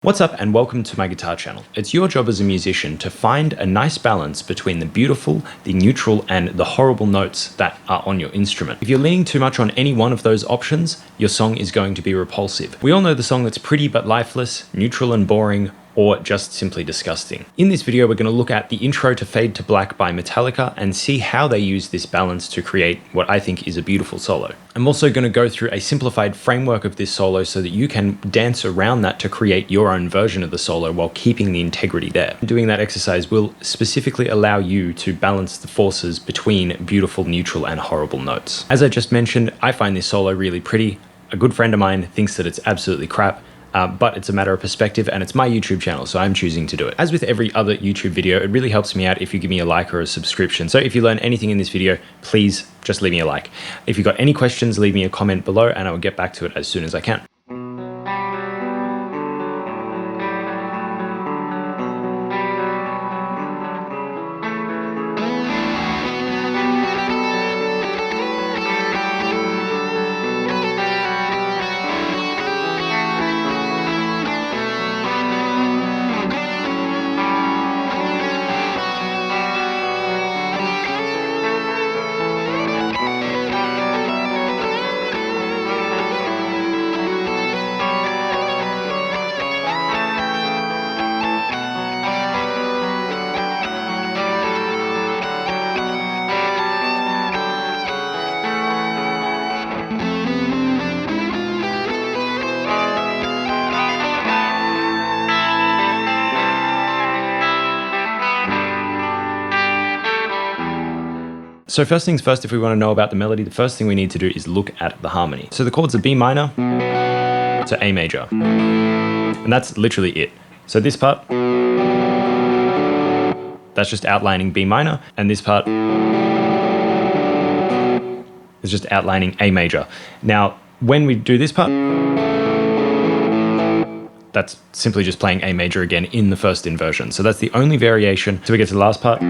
What's up and welcome to my guitar channel. It's your job as a musician to find a nice balance between the beautiful, the neutral, and the horrible notes that are on your instrument. If you're leaning too much on any one of those options, your song is going to be repulsive. We all know the song that's pretty but lifeless, neutral and boring, or just simply disgusting. In this video, we're going to look at the intro to Fade to Black by Metallica and see how they use this balance to create what I think is a beautiful solo. I'm also going to go through a simplified framework of this solo so that you can dance around that to create your own version of the solo while keeping the integrity there. Doing that exercise will specifically allow you to balance the forces between beautiful, neutral, and horrible notes. As I just mentioned, I find this solo really pretty. A good friend of mine thinks that it's absolutely crap. But it's a matter of perspective and it's my YouTube channel, so I'm choosing to do it. As with every other YouTube video, it really helps me out if you give me a like or a subscription. So if you learn anything in this video, please just leave me a like. If you've got any questions, leave me a comment below and I will get back to it as soon as I can. So first things first, if we want to know about the melody, the first thing we need to do is look at the harmony. So the chords are B minor to A major, and that's literally it. So this part, that's just outlining B minor, and this part is just outlining A major. Now, when we do this part, that's simply just playing A major again in the first inversion. So that's the only variation. So we get to the last part.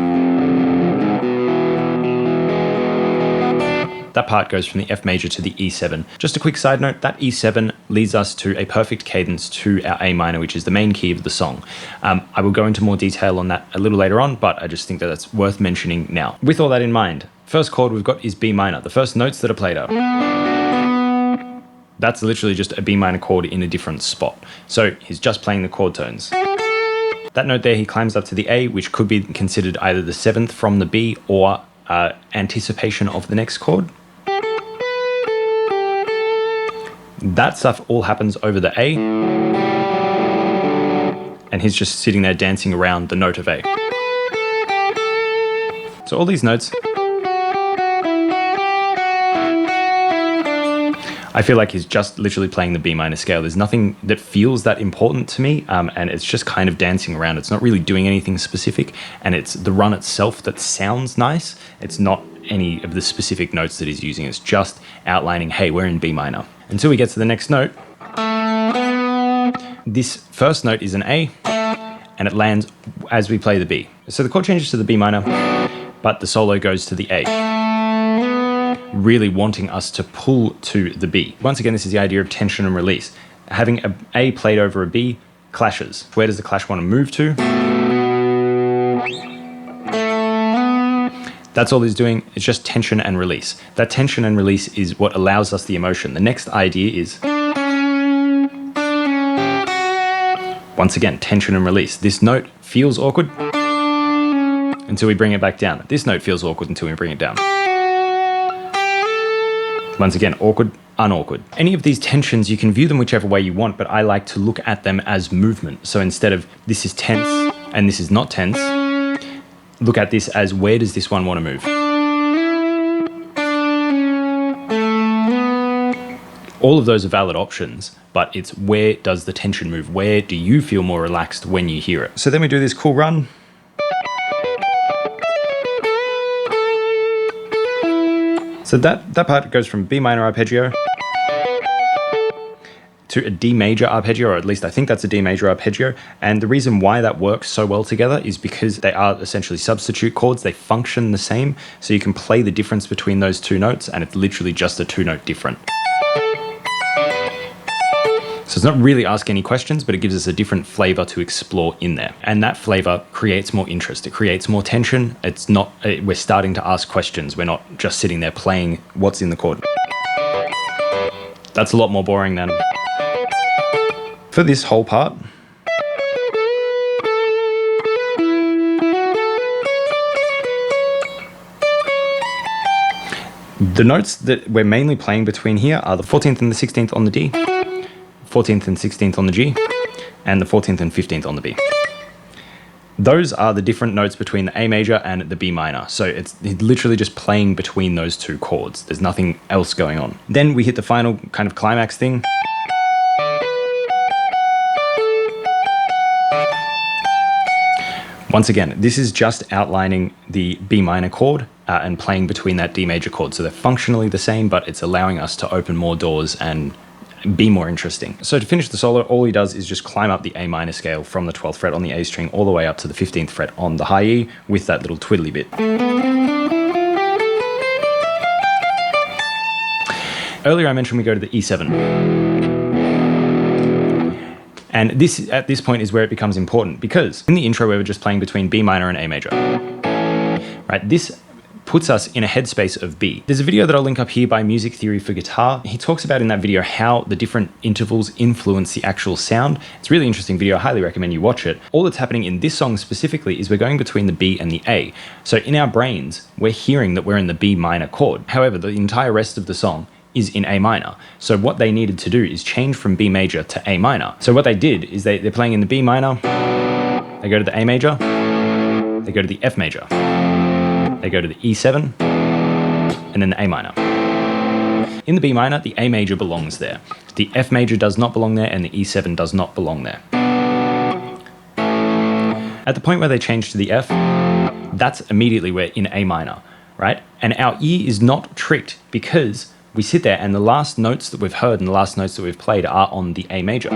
That part goes from the F major to the E7. Just a quick side note, that E7 leads us to a perfect cadence to our A minor, which is the main key of the song. I will go into more detail on that a little later on, but I just think that that's worth mentioning now. With all that in mind, first chord we've got is B minor. The first notes that are played are. That's literally just a B minor chord in a different spot. So he's just playing the chord tones. That note there, he climbs up to the A, which could be considered either the seventh from the B or anticipation of the next chord. That stuff all happens over the A, and he's just sitting there dancing around the note of A. So all these notes, I feel like he's just literally playing the B minor scale. There's nothing that feels that important to me, and it's just kind of dancing around. It's not really doing anything specific, and it's the run itself that sounds nice. It's not any of the specific notes that he's using. It's just outlining, hey, we're in B minor. Until we get to the next note, this first note is an A, and it lands as we play the B. So the chord changes to the B minor, but the solo goes to the A, really wanting us to pull to the B. Once again, this is the idea of tension and release. Having an A played over a B clashes. Where does the clash want to move to? That's all he's doing. It's just tension and release. That tension and release is what allows us the emotion. The next idea is, once again, tension and release. This note feels awkward until we bring it back down. This note feels awkward until we bring it down. Once again, awkward, unawkward. Any of these tensions, you can view them whichever way you want, but I like to look at them as movement. So instead of this is tense and this is not tense, look at this as where does this one want to move? All of those are valid options, but it's where does the tension move? Where do you feel more relaxed when you hear it? So then we do this cool run. So that part goes from B minor arpeggio to a D major arpeggio, or at least I think that's a D major arpeggio. And the reason why that works so well together is because they are essentially substitute chords. They function the same, so you can play the difference between those two notes, and it's literally just a two-note difference. So it's not really asking any questions, but it gives us a different flavor to explore in there. And that flavor creates more interest. It creates more tension. It's not, we're starting to ask questions. We're not just sitting there playing what's in the chord. That's a lot more boring than for this whole part. The notes that we're mainly playing between here are the 14th and the 16th on the D, 14th and 16th on the G, and the 14th and 15th on the B. Those are the different notes between the A major and the B minor. So it's literally just playing between those two chords. There's nothing else going on. Then we hit the final kind of climax thing. Once again, this is just outlining the B minor chord and playing between that D major chord. So they're functionally the same, but it's allowing us to open more doors and be more interesting. So to finish the solo, all he does is just climb up the A minor scale from the 12th fret on the A string all the way up to the 15th fret on the high E with that little twiddly bit. Earlier I mentioned we go to the E7. And this, at this point, is where it becomes important, because in the intro we were just playing between B minor and A major. Right? This puts us in a headspace of B. There's a video that I'll link up here by Music Theory for Guitar. He talks about in that video how the different intervals influence the actual sound. It's a really interesting video. I highly recommend you watch it. All that's happening in this song specifically is we're going between the B and the A. So in our brains, we're hearing that we're in the B minor chord. However, the entire rest of the song is in A minor. So what they needed to do is change from B major to A minor. So what they did is they're playing in the B minor, they go to the A major, they go to the F major, they go to the E7, and then the A minor. In the B minor, the A major belongs there. The F major does not belong there, and the E7 does not belong there. At the point where they change to the F, that's immediately we're in A minor, right? And our ear is not tricked, because we sit there and the last notes that we've heard and the last notes that we've played are on the A major.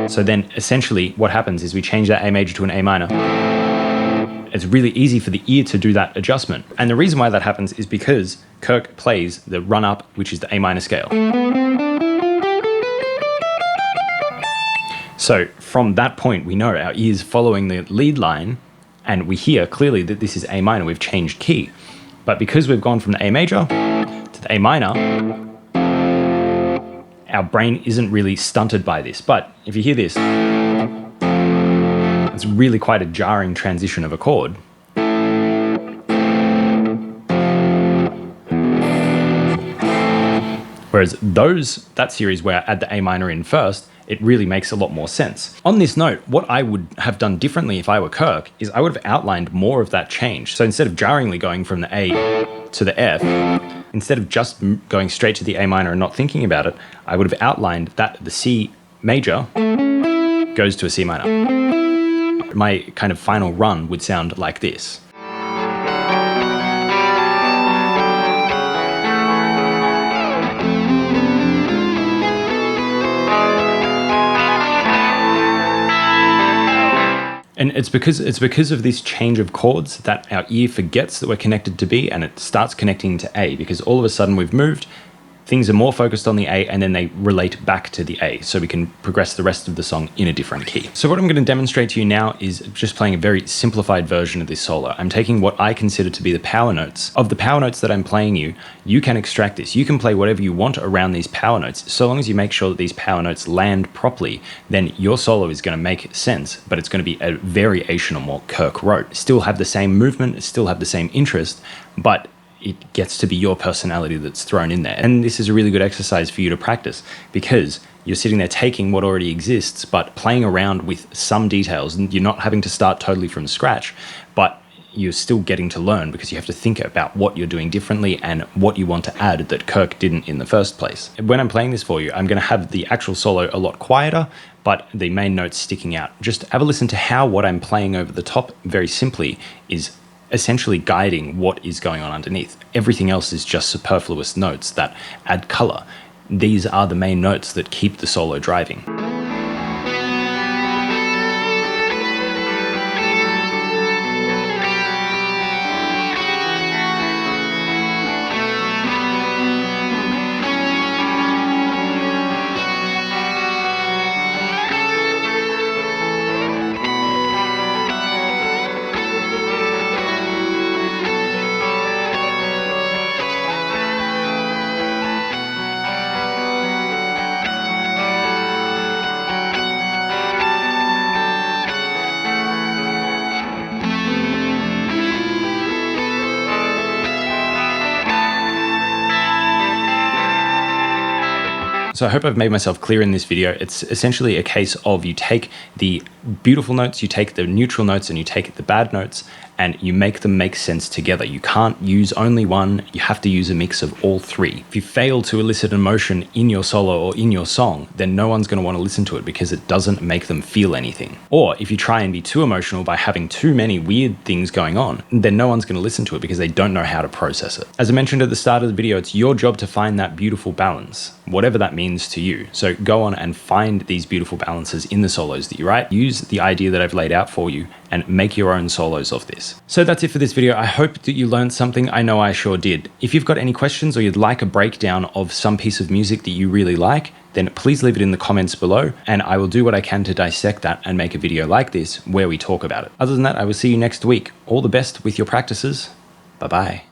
So then essentially what happens is we change that A major to an A minor. It's really easy for the ear to do that adjustment. And the reason why that happens is because Kirk plays the run up, which is the A minor scale. So from that point, we know our ear's following the lead line and we hear clearly that this is A minor, we've changed key. But because we've gone from the A major to the A minor, our brain isn't really stunted by this. But if you hear this, it's really quite a jarring transition of a chord. Whereas that series where I add the A minor in first, it really makes a lot more sense. On this note, what I would have done differently if I were Kirk is I would have outlined more of that change. So instead of jarringly going from the A to the F, instead of just going straight to the A minor and not thinking about it, I would have outlined that the C major goes to a C minor. My kind of final run would sound like this. And it's because of this change of chords that our ear forgets that we're connected to B and it starts connecting to A, because all of a sudden we've moved, things are more focused on the A and then they relate back to the A, so we can progress the rest of the song in a different key. So what I'm going to demonstrate to you now is just playing a very simplified version of this solo. I'm taking what I consider to be the power notes. Of the power notes that I'm playing you can extract this. You can play whatever you want around these power notes. So long as you make sure that these power notes land properly, then your solo is going to make sense, but it's going to be a variation on what Kirk wrote. Still have the same movement, still have the same interest, but it gets to be your personality that's thrown in there. And this is a really good exercise for you to practice, because you're sitting there taking what already exists, but playing around with some details, and you're not having to start totally from scratch, but you're still getting to learn because you have to think about what you're doing differently and what you want to add that Kirk didn't in the first place. When I'm playing this for you, I'm going to have the actual solo a lot quieter, but the main notes sticking out. Just have a listen to how what I'm playing over the top, very simply, is essentially guiding what is going on underneath. Everything else is just superfluous notes that add color. These are the main notes that keep the solo driving. So I hope I've made myself clear in this video. It's essentially a case of you take the beautiful notes, you take the neutral notes, and you take the bad notes, and you make them make sense together. You can't use only one, you have to use a mix of all three. If you fail to elicit emotion in your solo or in your song, then no one's going to want to listen to it because it doesn't make them feel anything. Or if you try and be too emotional by having too many weird things going on, then no one's going to listen to it because they don't know how to process it. As I mentioned at the start of the video, it's your job to find that beautiful balance, whatever that means to you. So go on and find these beautiful balances in the solos that you write. Use the idea that I've laid out for you and make your own solos of this. So that's it for this video. I hope that you learned something. I know I sure did. If you've got any questions or you'd like a breakdown of some piece of music that you really like, then please leave it in the comments below and I will do what I can to dissect that and make a video like this where we talk about it. Other than that, I will see you next week. All the best with your practices. Bye-bye.